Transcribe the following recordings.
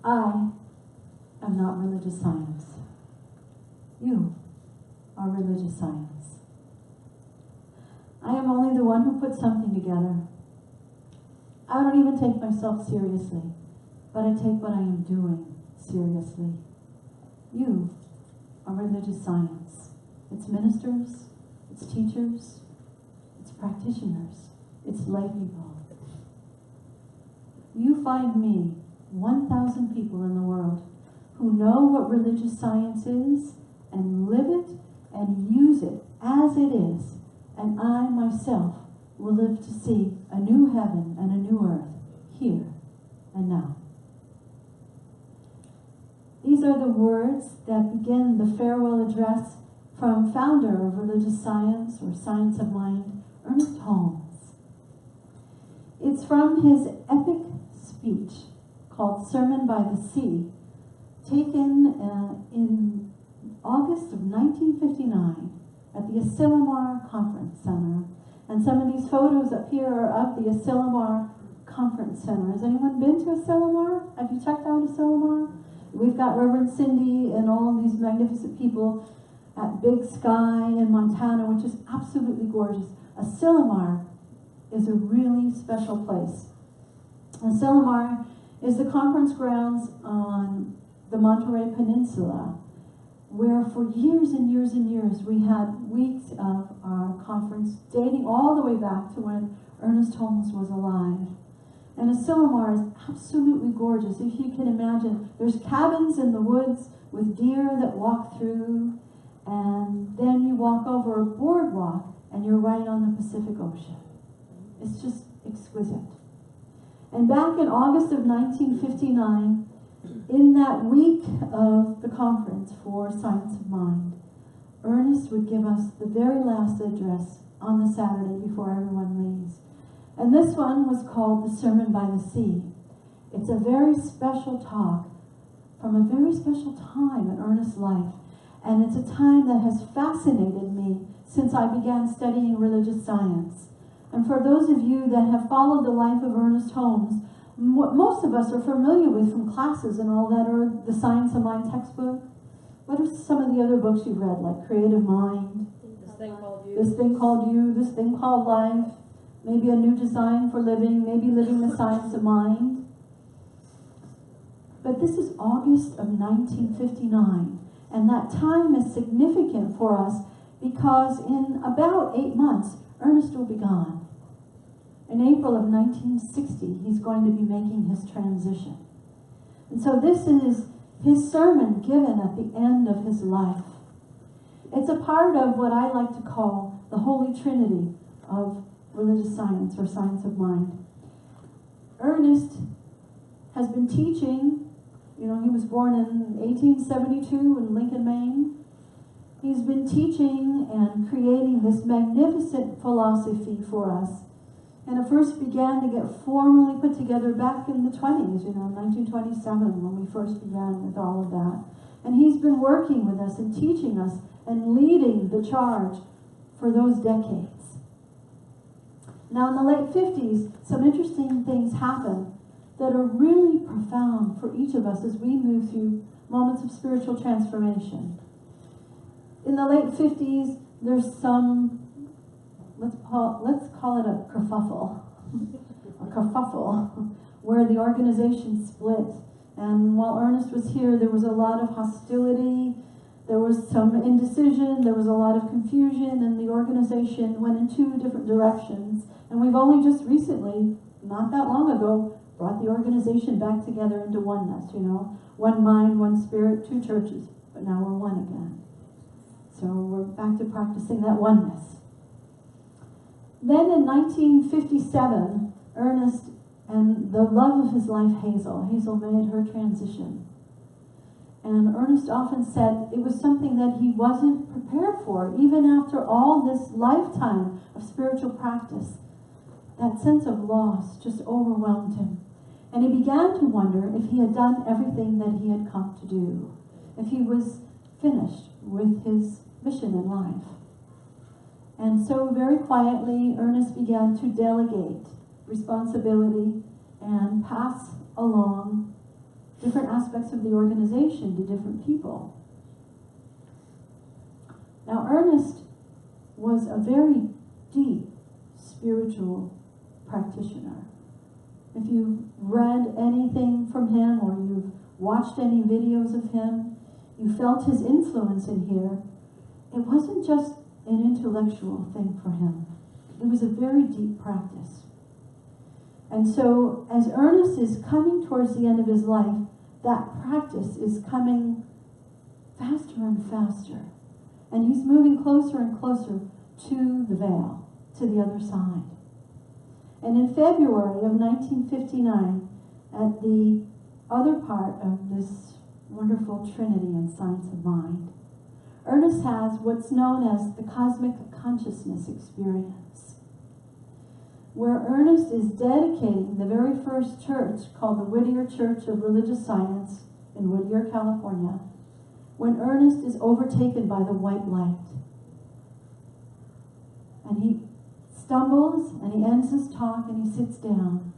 I am not religious science. You are religious science. I am only the one who puts something together. I don't even take myself seriously, but I take what I am doing seriously. You are religious science. It's ministers, it's teachers, it's practitioners, it's lay people. You find me 1,000 people in the world who know what religious science is and live it and use it as it is, and I myself will live to see a new heaven and a new earth here and now. These are the words that begin the farewell address from founder of religious science or science of mind, Ernest Holmes. It's from his epic speech called Sermon by the Sea, taken in August of 1959 at the Asilomar Conference Center. And some of these photos up here are of the Asilomar Conference Center. Has anyone been to Asilomar? Have you checked out Asilomar? We've got Reverend Cindy and all of these magnificent people at Big Sky in Montana, which is absolutely gorgeous. Asilomar is a really special place. Asilomar is the conference grounds on the Monterey Peninsula, where for years and years and years we had weeks of our conference dating all the way back to when Ernest Holmes was alive. And Asilomar is absolutely gorgeous. If you can imagine, there's cabins in the woods with deer that walk through, and then you walk over a boardwalk and you're right on the Pacific Ocean. It's just exquisite. And back in August of 1959, in that week of the conference for Science of Mind, Ernest would give us the very last address on the Saturday before everyone leaves. And this one was called the Sermon by the Sea. It's a very special talk from a very special time in Ernest's life. And it's a time that has fascinated me since I began studying religious science. And for those of you that have followed the life of Ernest Holmes, what most of us are familiar with from classes and all that are the Science of Mind textbook. What are some of the other books you've read, like Creative Mind, This Thing Called You, This Thing Called You, This Thing Called Life, maybe A New Design for Living, maybe Living the Science of Mind. But this is August of 1959, and that time is significant for us because in about 8 months, Ernest will be gone. In April of 1960, he's going to be making his transition. And so this is his sermon given at the end of his life. It's a part of what I like to call the Holy Trinity of religious science or science of mind. Ernest has been teaching, he was born in 1872 in Lincoln, Maine. He's been teaching and creating this magnificent philosophy for us. And it first began to get formally put together back in the 20s, 1927, when we first began with all of that. And he's been working with us and teaching us and leading the charge for those decades. Now in the late 50s, some interesting things happen that are really profound for each of us as we move through moments of spiritual transformation. In the late 50s, there's some, let's call it a kerfuffle, where the organization split. And while Ernest was here, there was a lot of hostility, there was some indecision, there was a lot of confusion, and the organization went in two different directions. And we've only just recently, not that long ago, brought the organization back together into oneness, one mind, one spirit, two churches, but now we're one again. So we're back to practicing that oneness. Then in 1957, Ernest and the love of his life, Hazel made her transition. And Ernest often said it was something that he wasn't prepared for, even after all this lifetime of spiritual practice. That sense of loss just overwhelmed him. And he began to wonder if he had done everything that he had come to do, if he was finished with his mission in life. And so very quietly, Ernest began to delegate responsibility and pass along different aspects of the organization to different people. Now, Ernest was a very deep spiritual practitioner. If you've read anything from him or you've watched any videos of him, you felt his influence in here. It wasn't just an intellectual thing for him. It was a very deep practice. And so as Ernest is coming towards the end of his life, that practice is coming faster and faster. And he's moving closer and closer to the veil, to the other side. And in February of 1959, at the other part of this wonderful Trinity and Science of Mind, Ernest has what's known as the cosmic consciousness experience, where Ernest is dedicating the very first church called the Whittier Church of Religious Science in Whittier, California, when Ernest is overtaken by the white light. And he stumbles and he ends his talk and he sits down.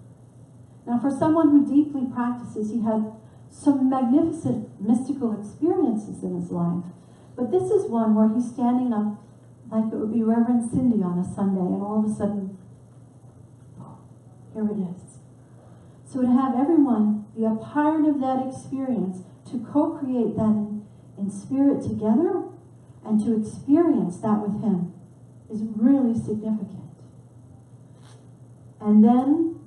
Now, for someone who deeply practices, he had some magnificent mystical experiences in his life. But this is one where he's standing up like it would be Reverend Cindy on a Sunday, and all of a sudden, here it is. So to have everyone be a part of that experience, to co-create that in spirit together, and to experience that with him, is really significant. And then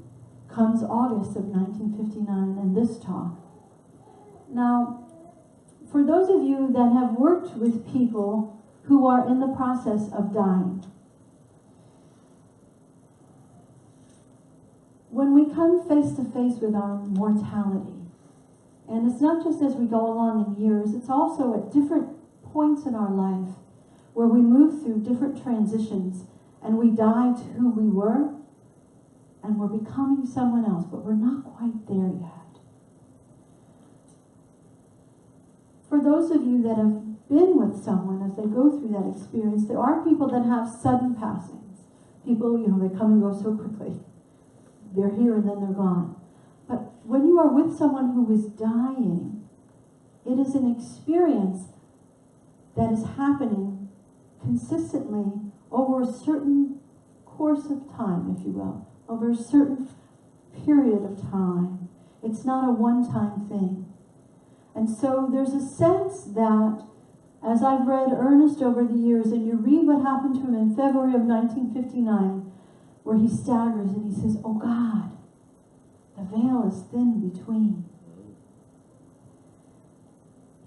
comes August of 1959 and this talk. Now, for those of you that have worked with people who are in the process of dying, when we come face to face with our mortality, and it's not just as we go along in years, it's also at different points in our life where we move through different transitions and we die to who we were and we're becoming someone else, but we're not quite there yet. For those of you that have been with someone as they go through that experience, there are people that have sudden passings. People, they come and go so quickly. They're here and then they're gone. But when you are with someone who is dying, it is an experience that is happening consistently over a certain course of time, if you will, over a certain period of time. It's not a one-time thing. And so there's a sense that, as I've read Ernest over the years, and you read what happened to him in February of 1959, where he staggers and he says, "Oh God, the veil is thin between."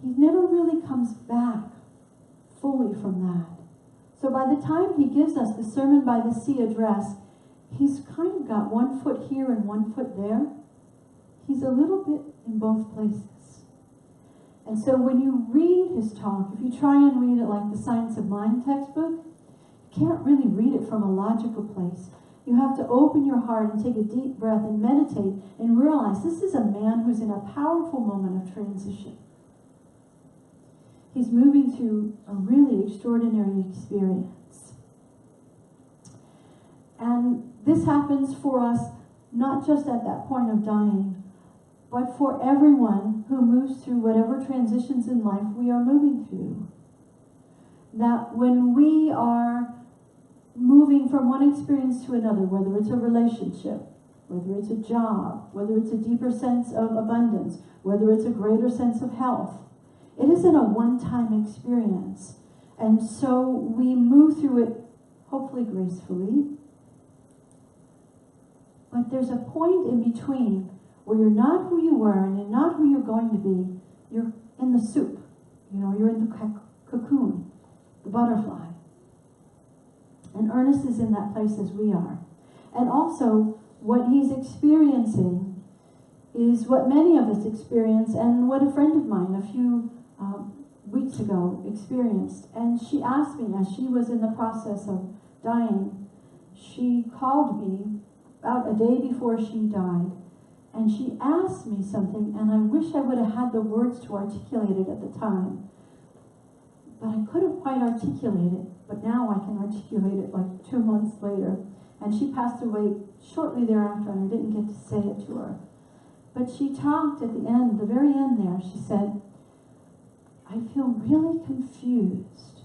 He never really comes back fully from that. So by the time he gives us the Sermon by the Sea address, he's kind of got one foot here and one foot there. He's a little bit in both places. And so when you read his talk, if you try and read it like the Science of Mind textbook, you can't really read it from a logical place. You have to open your heart and take a deep breath and meditate and realize this is a man who's in a powerful moment of transition. He's moving through a really extraordinary experience. And this happens for us not just at that point of dying, but for everyone who moves through whatever transitions in life we are moving through. That when we are moving from one experience to another, whether it's a relationship, whether it's a job, whether it's a deeper sense of abundance, whether it's a greater sense of health, it isn't a one-time experience. And so we move through it, hopefully gracefully. But there's a point in between where you're not who you were and you're not who you're going to be. You're in the soup. You're in the cocoon, the butterfly. And Ernest is in that place as we are. And also, what he's experiencing is what many of us experience, and what a friend of mine a few weeks ago experienced. And she asked me, as she was in the process of dying, she called me about a day before she died, and she asked me something, and I wish I would have had the words to articulate it at the time. But I couldn't quite articulate it, but now I can articulate it like 2 months later. And she passed away shortly thereafter, and I didn't get to say it to her. But she talked at the end, the very end there, she said, I feel really confused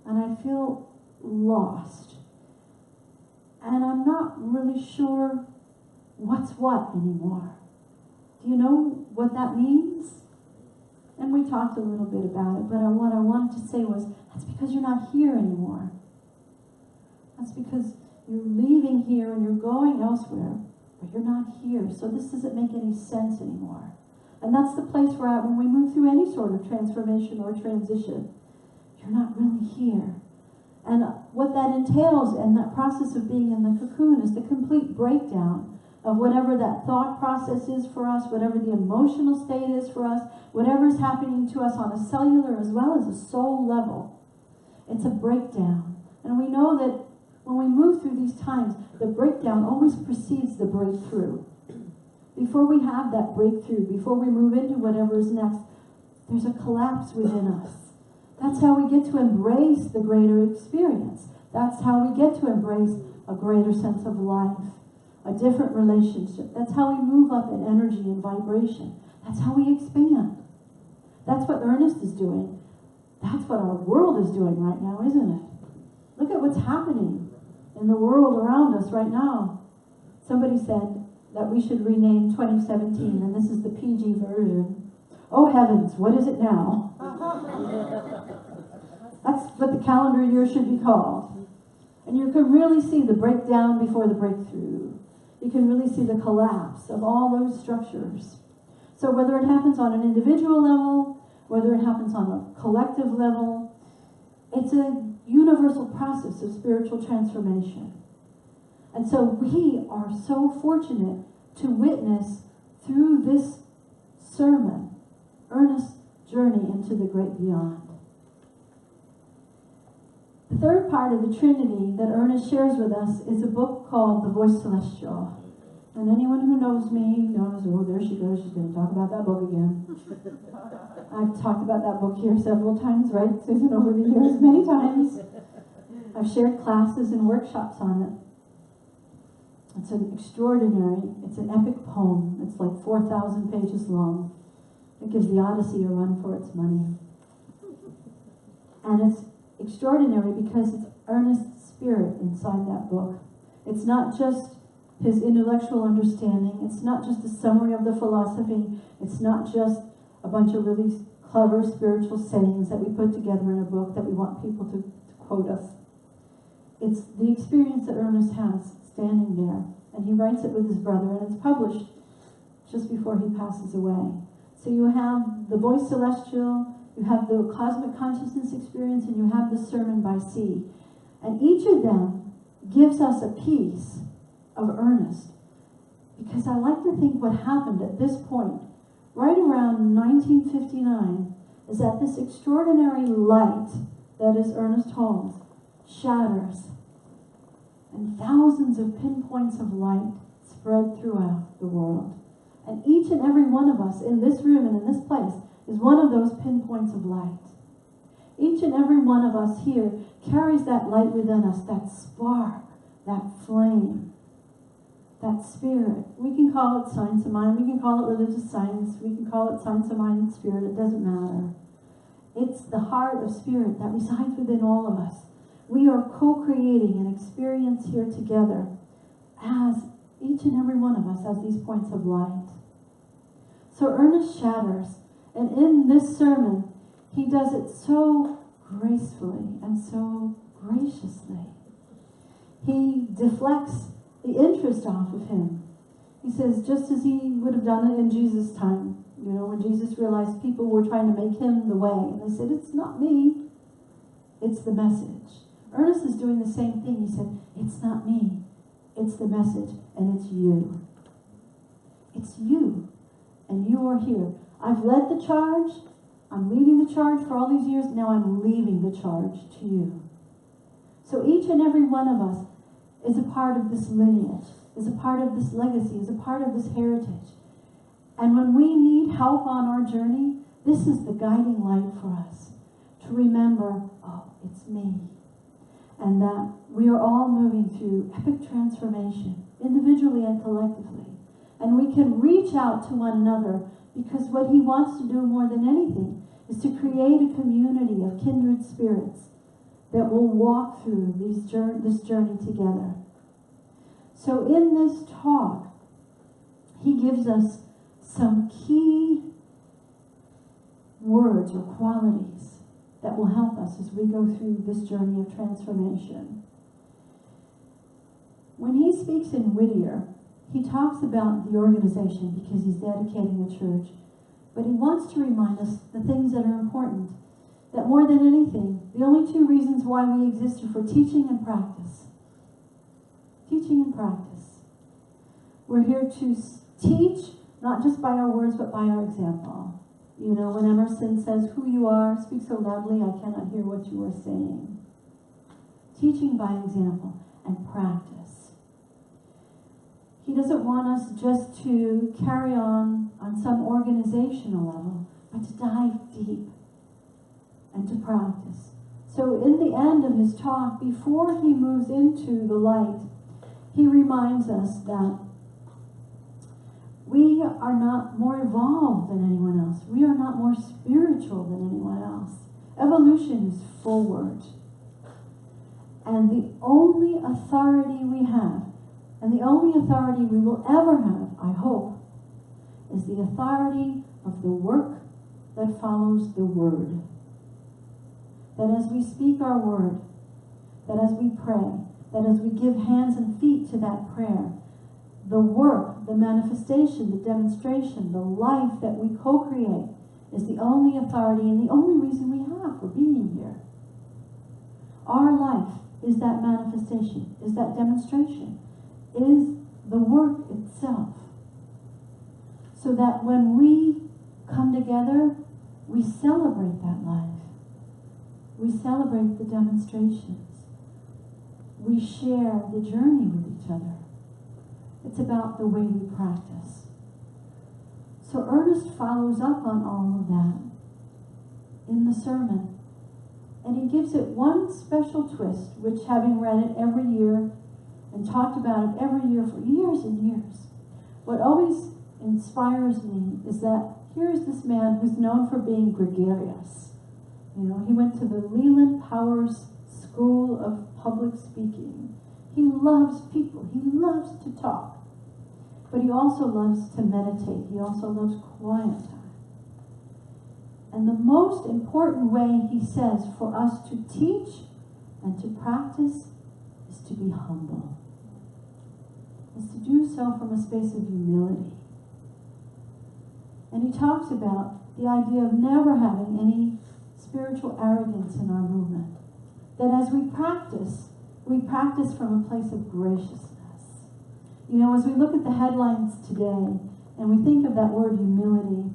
and I feel lost. And I'm not really sure what's what anymore. Do you know what that means? And we talked a little bit about it, but what I wanted to say was, that's because you're not here anymore. That's because you're leaving here and you're going elsewhere, but you're not here. So this doesn't make any sense anymore. And that's the place we're at when we move through any sort of transformation or transition. You're not really here. And what that entails in that process of being in the cocoon is the complete breakdown of whatever that thought process is for us, whatever the emotional state is for us, whatever is happening to us on a cellular as well as a soul level. It's a breakdown. And we know that when we move through these times, the breakdown always precedes the breakthrough. Before we have that breakthrough, before we move into whatever is next, there's a collapse within us. That's how we get to embrace the greater experience. That's how we get to embrace a greater sense of life, a different relationship. That's how we move up in energy and vibration. That's how we expand. That's what Ernest is doing. That's what our world is doing right now, isn't it? Look at what's happening in the world around us right now. Somebody said that we should rename 2017, and this is the PG version. Oh heavens, what is it now? That's what the calendar year should be called. And you can really see the breakdown before the breakthrough. You can really see the collapse of all those structures. So whether it happens on an individual level, whether it happens on a collective level, it's a universal process of spiritual transformation. And so we are so fortunate to witness through this sermon, Ernest's journey into the great beyond. The third part of the Trinity that Ernest shares with us is a book called The Voice Celestial. And anyone who knows me knows, oh, there she goes, she's going to talk about that book again. I've talked about that book here several times, right, Susan, over the years, many times. I've shared classes and workshops on it. It's an extraordinary, it's an epic poem. It's like 4,000 pages long. It gives the Odyssey a run for its money. And it's extraordinary because it's Ernest's spirit inside that book. It's not just his intellectual understanding. It's not just a summary of the philosophy. It's not just a bunch of really clever spiritual sayings that we put together in a book that we want people to quote us. It's the experience that Ernest has standing there. And he writes it with his brother, and it's published just before he passes away. So you have the Voice Celestial, you have the Cosmic Consciousness Experience, and you have the Sermon by Sea. And each of them gives us a piece of Ernest. Because I like to think what happened at this point, right around 1959, is that this extraordinary light that is Ernest Holmes shatters. And thousands of pinpoints of light spread throughout the world. And each and every one of us in this room and in this place is one of those pinpoints of light. Each and every one of us here carries that light within us, that spark, that flame, that spirit. We can call it science of mind, we can call it religious science, we can call it science of mind and spirit, it doesn't matter. It's the heart of spirit that resides within all of us. We are co-creating an experience here together as each and every one of us has these points of light. So Ernest shatters, and in this sermon, he does it so gracefully and so graciously. He deflects the interest off of him. He says, just as he would have done it in Jesus' time, you know, when Jesus realized people were trying to make him the way, and they said, it's not me, it's the message. Ernest is doing the same thing. He said, it's not me, it's the message, and it's you. It's you, and you are here. I've led the charge, I'm leading the charge for all these years, now I'm leaving the charge to you. So each and every one of us is a part of this lineage, is a part of this legacy, is a part of this heritage. And when we need help on our journey, this is the guiding light for us. To remember, oh, it's me. And that we are all moving through epic transformation, individually and collectively. And we can reach out to one another, because what he wants to do more than anything is to create a community of kindred spirits that will walk through this journey together. So in this talk, he gives us some key words or qualities that will help us as we go through this journey of transformation. When he speaks in Whittier, he talks about the organization because he's dedicating a church, but he wants to remind us the things that are important. That more than anything, the only two reasons why we exist are for teaching and practice. Teaching and practice. We're here to teach, not just by our words, but by our example. You know, when Emerson says, "Who you are, speak so loudly I cannot hear what you are saying." Teaching by example and practice. He doesn't want us just to carry on some organizational level, but to dive deep and to practice. So in the end of his talk, before he moves into the light, he reminds us that we are not more evolved than anyone else. We are not more spiritual than anyone else. Evolution is forward. And the only authority we have, and the only authority we will ever have, I hope, is the authority of the work that follows the word. That as we speak our word, that as we pray, that as we give hands and feet to that prayer, the work, the manifestation, the demonstration, the life that we co-create is the only authority and the only reason we have for being here. Our life is that manifestation, is that demonstration, is the work itself. So that when we come together, we celebrate that life. We celebrate the demonstrations. We share the journey with each other. It's about the way we practice. So Ernest follows up on all of that in the sermon. And he gives it one special twist, which, having read it every year and talked about it every year for years and years, what always inspires me is that here's this man who's known for being gregarious. You know, he went to the Leland Powers School of Public Speaking. He loves people. He loves to talk. But he also loves to meditate. He also loves quiet time. And the most important way, he says, for us to teach and to practice is to be humble. Is to do so from a space of humility. And he talks about the idea of never having any spiritual arrogance in our movement. That as we practice from a place of graciousness. You know, as we look at the headlines today, and we think of that word humility,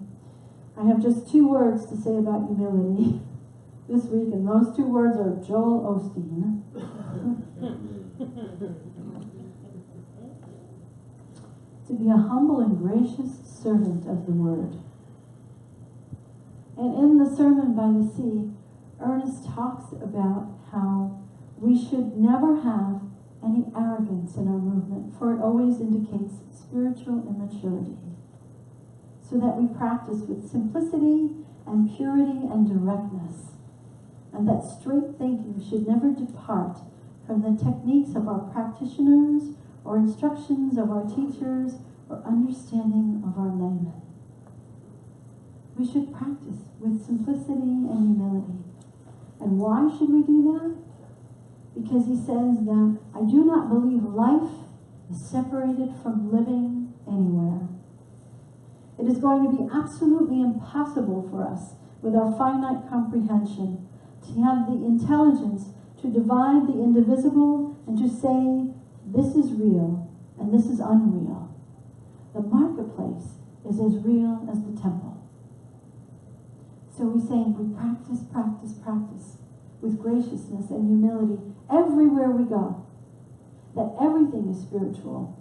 I have just 2 words to say about humility this week, and those 2 words are Joel Osteen. To be a humble and gracious servant of the word. And in the Sermon by the Sea, Ernest talks about how we should never have any arrogance in our movement, for it always indicates spiritual immaturity. So that we practice with simplicity and purity and directness. And that straight thinking should never depart from the techniques of our practitioners or instructions of our teachers or understanding of our laymen. We should practice with simplicity and humility. And why should we do that? Because he says that I do not believe life is separated from living anywhere. It is going to be absolutely impossible for us, with our finite comprehension, to have the intelligence to divide the indivisible and to say, this is real and this is unreal. The marketplace is as real as the temple. So he's saying we practice, practice, practice with graciousness and humility everywhere we go. That everything is spiritual.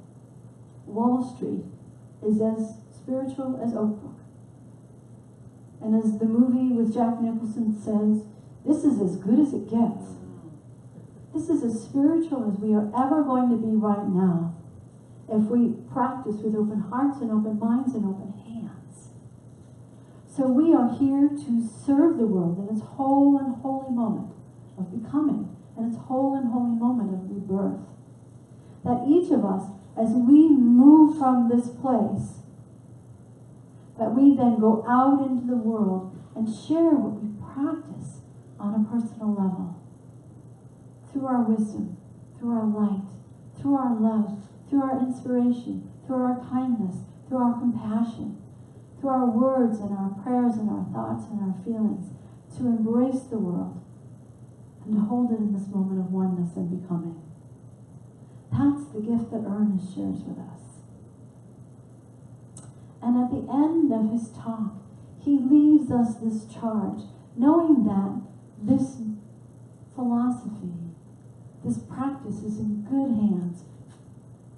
Wall Street is as spiritual as Oakbrook. And as the movie with Jack Nicholson says, this is as good as it gets. This is as spiritual as we are ever going to be right now. if we practice with open hearts and open minds and open hands. So we are here to serve the world in its whole and holy moment of becoming, and its whole and holy moment of rebirth. That each of us, as we move from this place, that we then go out into the world and share what we practice on a personal level. Through our wisdom, through our light, through our love, through our inspiration, through our kindness, through our compassion, through our words and our prayers and our thoughts and our feelings, to embrace the world and to hold it in this moment of oneness and becoming. That's the gift that Ernest shares with us. And at the end of his talk, he leaves us this charge, knowing that this philosophy, this practice is in good hands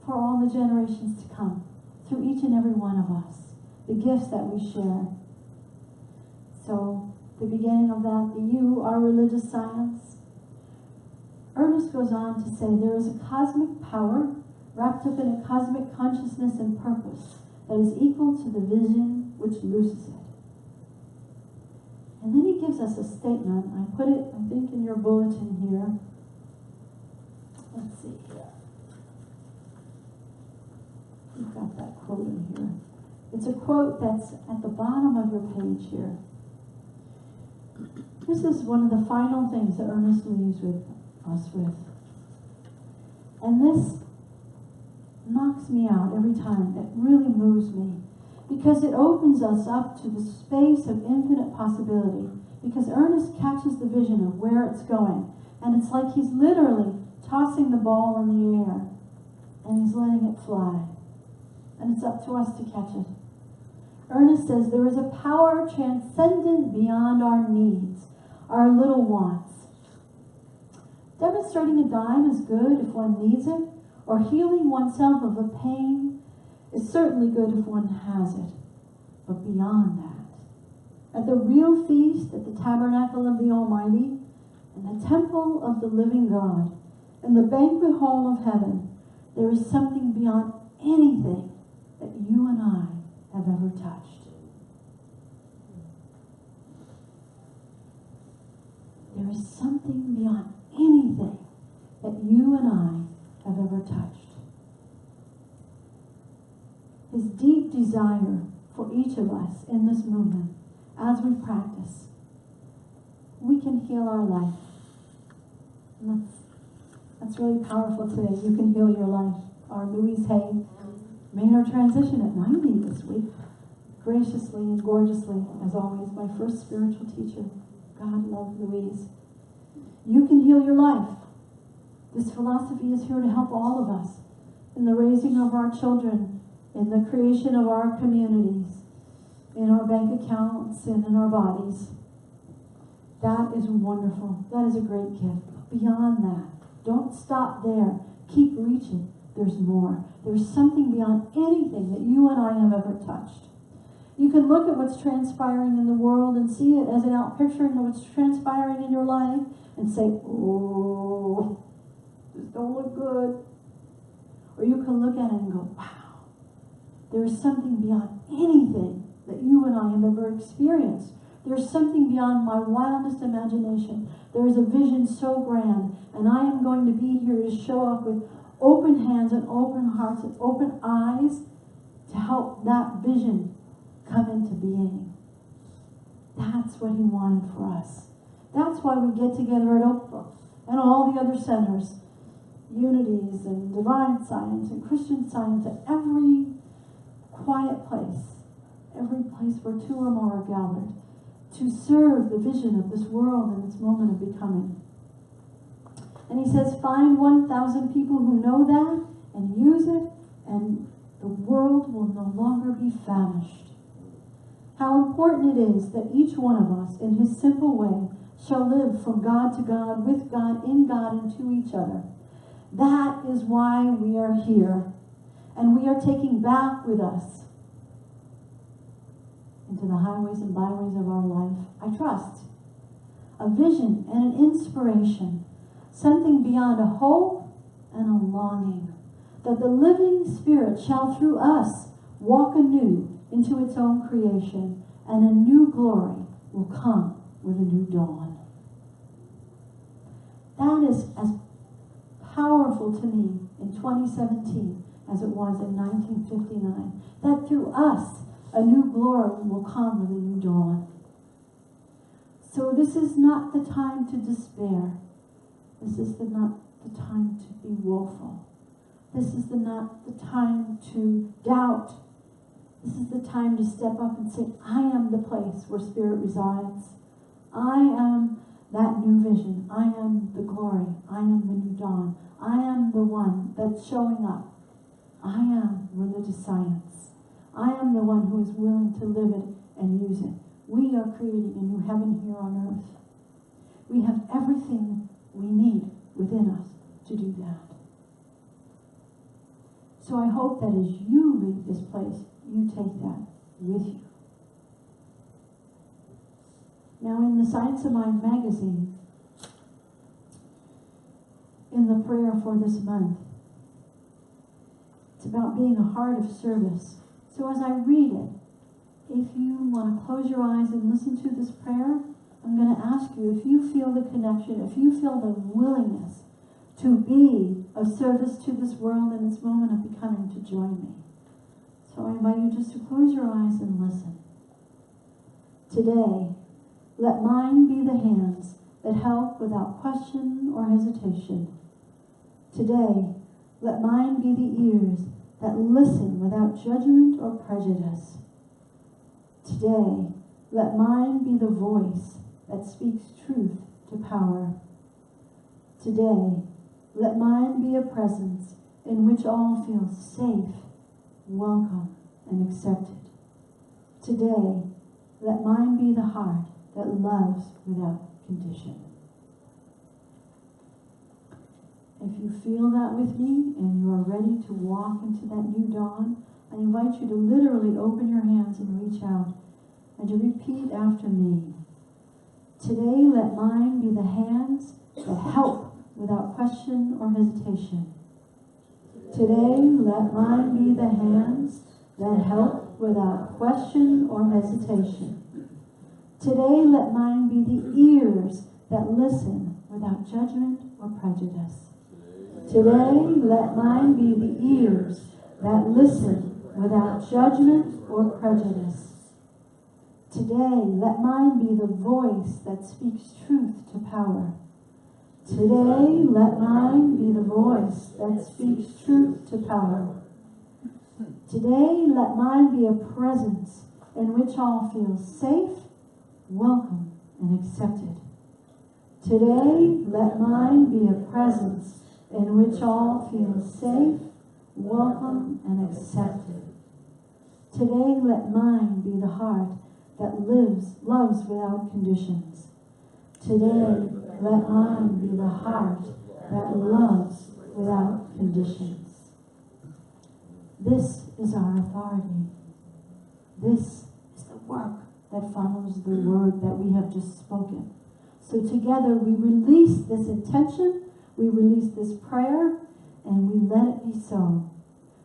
for all the generations to come, through each and every one of us, the gifts that we share. So, the beginning of that, the you are religious science. Ernest goes on to say there is a cosmic power wrapped up in a cosmic consciousness and purpose that is equal to the vision which looses it. And then he gives us a statement. I put it, I think, in your bulletin here. Let's see here. We've got that quote in here. It's a quote that's at the bottom of your page here. This is one of the final things that Ernest leaves us with. And this knocks me out every time. It really moves me. Because it opens us up to the space of infinite possibility. Because Ernest catches the vision of where it's going. And it's like he's literally tossing the ball in the air. And he's letting it fly. And it's up to us to catch it. Ernest says there is a power transcendent beyond our needs, our little wants. Demonstrating a dime is good if one needs it, or healing oneself of a pain is certainly good if one has it. But beyond that, at the real feast at the tabernacle of the Almighty, in the temple of the living God, in the banquet hall of heaven, there is something beyond anything that you and I have ever touched. There is something beyond anything that you and I have ever touched. His deep desire for each of us in this movement, as we practice, we can heal our life. And that's really powerful today. You can heal your life. Our Louise Hay made her transition at 90 this week, graciously and gorgeously, as always, my first spiritual teacher. God love Louise. You can heal your life. This philosophy is here to help all of us in the raising of our children, in the creation of our communities, in our bank accounts, and in our bodies. That is wonderful. That is a great gift. Beyond that, don't stop there. Keep reaching. There's more. There's something beyond anything that you and I have ever touched. You can look at what's transpiring in the world and see it as an outpicturing of what's transpiring in your life and say, oh, this don't look good. Or you can look at it and go, wow, there's something beyond anything that you and I have ever experienced. There's something beyond my wildest imagination. There's a vision so grand, and I am going to be here to show up with open hands and open hearts and open eyes to help that vision come into being. That's what he wanted for us. That's why we get together at Oak Brook and all the other centers, Unities and Divine Science and Christian Science, at every quiet place, every place where two or more are gathered, to serve the vision of this world in its moment of becoming. And he says, find 1,000 people who know that and use it, and the world will no longer be famished. How important it is that each one of us, in his simple way, shall live from God to God, with God, in God, and to each other. That is why we are here. And we are taking back with us into the highways and byways of our life, I trust, a vision and an inspiration, something beyond a hope and a longing, that the living Spirit shall through us walk anew into its own creation, and a new glory will come with a new dawn. That is as powerful to me in 2017 as it was in 1959. That through us, a new glory will come with a new dawn. So this is not the time to despair. This is not the time to be woeful. This is not the time to doubt. This is the time to step up and say, I am the place where Spirit resides. I am that new vision. I am the glory. I am the new dawn. I am the one that's showing up. I am religious science. I am the one who is willing to live it and use it. We are creating a new heaven here on earth. We have everything we need within us to do that. So I hope that as you leave this place, you take that with you. Now in the Science of Mind magazine, in the prayer for this month, it's about being a heart of service. So as I read it, if you want to close your eyes and listen to this prayer, I'm going to ask you if you feel the connection, if you feel the willingness to be of service to this world in its moment of becoming, to join me. So I invite you just to close your eyes and listen. Today, let mine be the hands that help without question or hesitation. Today, let mine be the ears that listen without judgment or prejudice. Today, let mine be the voice that speaks truth to power. Today, let mine be a presence in which all feel safe, welcome, and accepted. Today, let mine be the heart that loves without condition. If you feel that with me and you are ready to walk into that new dawn, I invite you to literally open your hands and reach out and to repeat after me. Today, let mine be the hands that help without question or hesitation. Today, let mine be the hands that help without question or hesitation. Today, let mine be the ears that listen without judgment or prejudice. Today, let mine be the ears that listen without judgment or prejudice. Today, let mine be the voice that speaks truth to power. Today, let mine be the voice that speaks truth to power. Today, let mine be a presence in which all feel safe, welcome, and accepted. Today, let mine be a presence in which all feel safe, welcome, and accepted. Today, let mine be the heart that loves without conditions. Today, let mine be the heart that loves without conditions. This is our authority. This is the work that follows the word that we have just spoken. So together we release this intention, we release this prayer, and we let it be so,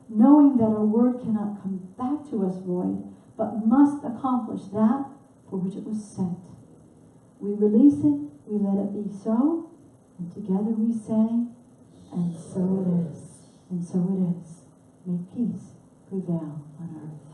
knowing that our word cannot come back to us void, but must accomplish that for which it was sent. We release it, we let it be so, and together we say, and so it is, and so it is. May peace prevail on earth.